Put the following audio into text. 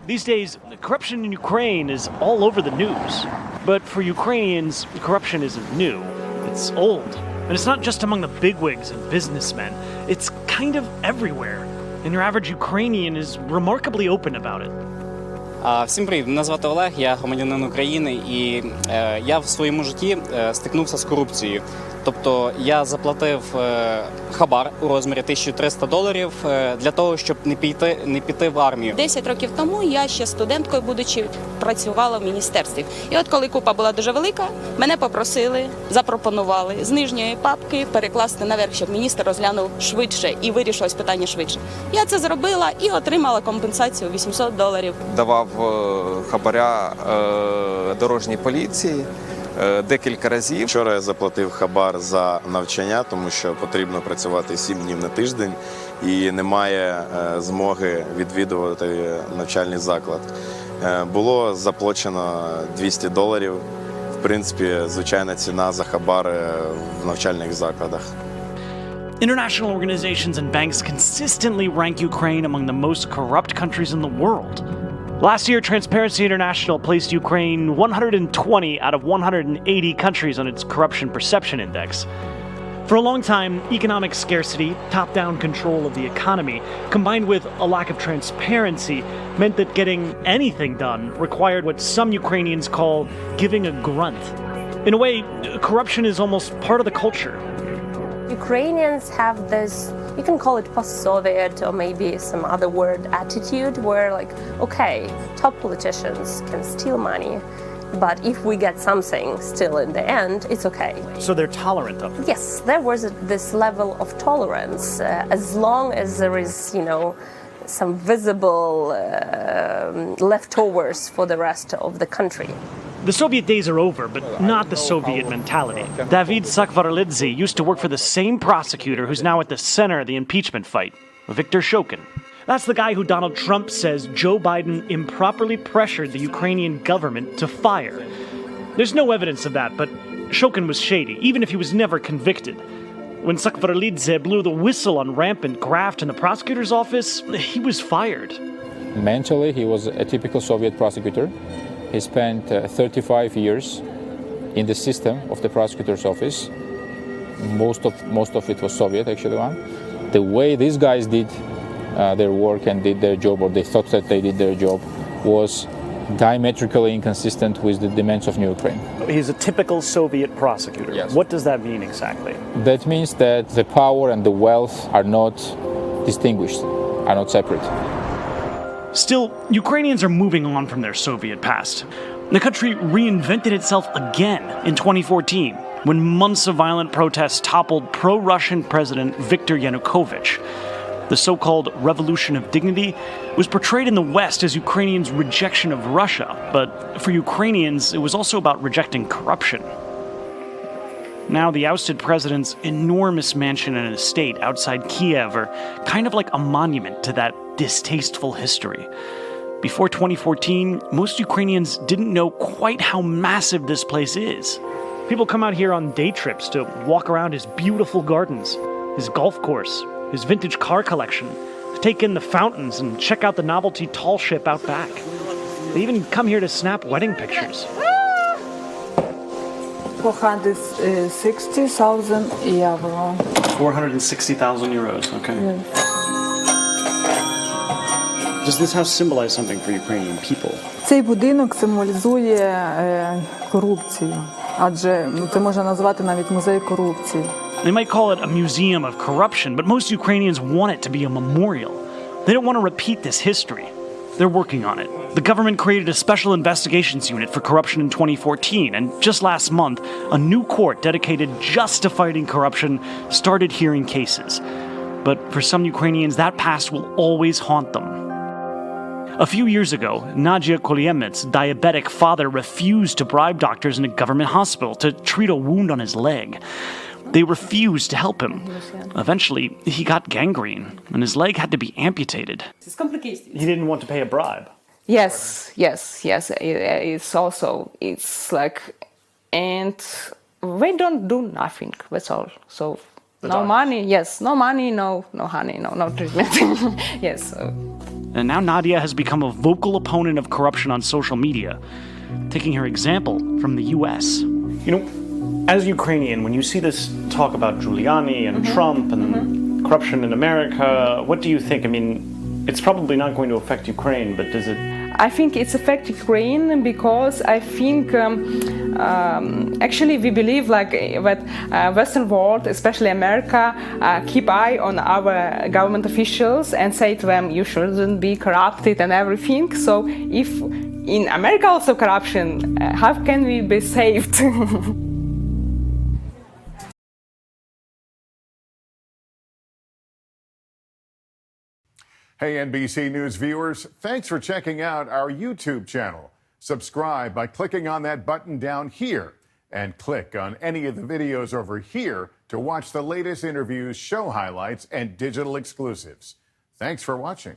These days, corruption in Ukraine is all over the news. But for Ukrainians, corruption isn't new. It's old. And it's not just among the bigwigs and businessmen. It's kind of everywhere. And your average Ukrainian is remarkably open about it. Всім привіт, мене звати Олег, я громадянин України, і я в своєму житті стикнувся з корупцією. Тобто я заплатив хабар у розмірі $1300 для того, щоб не піти в армію. 10 років тому я ще студенткою, будучи, працювала в міністерстві. І от коли купа була дуже велика, мене запропонували з нижньої папки перекласти наверх, щоб міністр розглянув швидше і вирішилось питання швидше. Я це зробила і отримала компенсацію $800. Давав хабаря дорожній поліції декілька разів. Вчора я заплатив хабар за навчання, тому що потрібно працювати 7 днів на тиждень і немає змоги відвідувати навчальний заклад. Було заплачено $200. В принципі, звичайна ціна за хабар в навчальних закладах. International organizations and banks consistently rank Ukraine among the most corrupt countries in the world. Last year, Transparency International placed Ukraine 120 out of 180 countries on its Corruption Perception Index. For a long time, economic scarcity, top-down control of the economy, combined with a lack of transparency, meant that getting anything done required what some Ukrainians call giving a grunt. In a way, corruption is almost part of the culture. Ukrainians have this, you can call it post-Soviet or maybe some other word, attitude where like, okay, top politicians can steal money, but if we get something still in the end, it's okay. So they're tolerant of it? Yes, there was this level of tolerance as long as there is, some visible leftovers for the rest of the country. The Soviet days are over, but not the Soviet mentality. David Sakvaralidze used to work for the same prosecutor who's now at the center of the impeachment fight, Viktor Shokhin. That's the guy who Donald Trump says Joe Biden improperly pressured the Ukrainian government to fire. There's no evidence of that, but Shokhin was shady, even if he was never convicted. When Sakvaralidze blew the whistle on rampant graft in the prosecutor's office, he was fired. Mentally, he was a typical Soviet prosecutor. He spent 35 years in the system of the prosecutor's office. Most of it was Soviet, actually. The way these guys did their work and did their job, or they thought that they did their job, was diametrically inconsistent with the demands of New Ukraine. He's a typical Soviet prosecutor. Yes. What does that mean exactly? That means that the power and the wealth are not distinguished, are not separate. Still, Ukrainians are moving on from their Soviet past. The country reinvented itself again in 2014, when months of violent protests toppled pro-Russian President Viktor Yanukovych. The so-called Revolution of Dignity was portrayed in the West as Ukrainians' rejection of Russia, but for Ukrainians, it was also about rejecting corruption. Now, the ousted president's enormous mansion and estate outside Kyiv are kind of like a monument to that distasteful history. Before 2014, most Ukrainians didn't know quite how massive this place is. People come out here on day trips to walk around his beautiful gardens, his golf course, his vintage car collection, to take in the fountains and check out the novelty tall ship out back. They even come here to snap wedding pictures. 460,000 euro. 460,000 euros, okay. Yes. Does this house symbolize something for Ukrainian people? Цей будинок символізує корупцію, адже це можна назвати навіть музей корупції. They might call it a museum of corruption, but most Ukrainians want it to be a memorial. They don't want to repeat this history. They're working on it. The government created a special investigations unit for corruption in 2014, and just last month, a new court dedicated just to fighting corruption started hearing cases. But for some Ukrainians, that past will always haunt them. A few years ago, Nadia Kolyemets' diabetic father refused to bribe doctors in a government hospital to treat a wound on his leg. They refused to help him. Eventually, he got gangrene, and his leg had to be amputated. It's complicated. He didn't want to pay a bribe. Yes. It's like, and we don't do nothing, that's all. So, no money, no honey, no treatment. Yes. And now Nadia has become a vocal opponent of corruption on social media, taking her example from the US. You know, as Ukrainian, when you see this talk about Giuliani and Trump and corruption in America, what do you think? I mean, it's probably not going to affect Ukraine, but does it? I think it's affect Ukraine because I think actually we believe like that Western world, especially America, keep eye on our government officials and say to them, you shouldn't be corrupted and everything. So if in America also corruption, how can we be saved? Hey, NBC News viewers, thanks for checking out our YouTube channel. Subscribe by clicking on that button down here and click on any of the videos over here to watch the latest interviews, show highlights, and digital exclusives. Thanks for watching.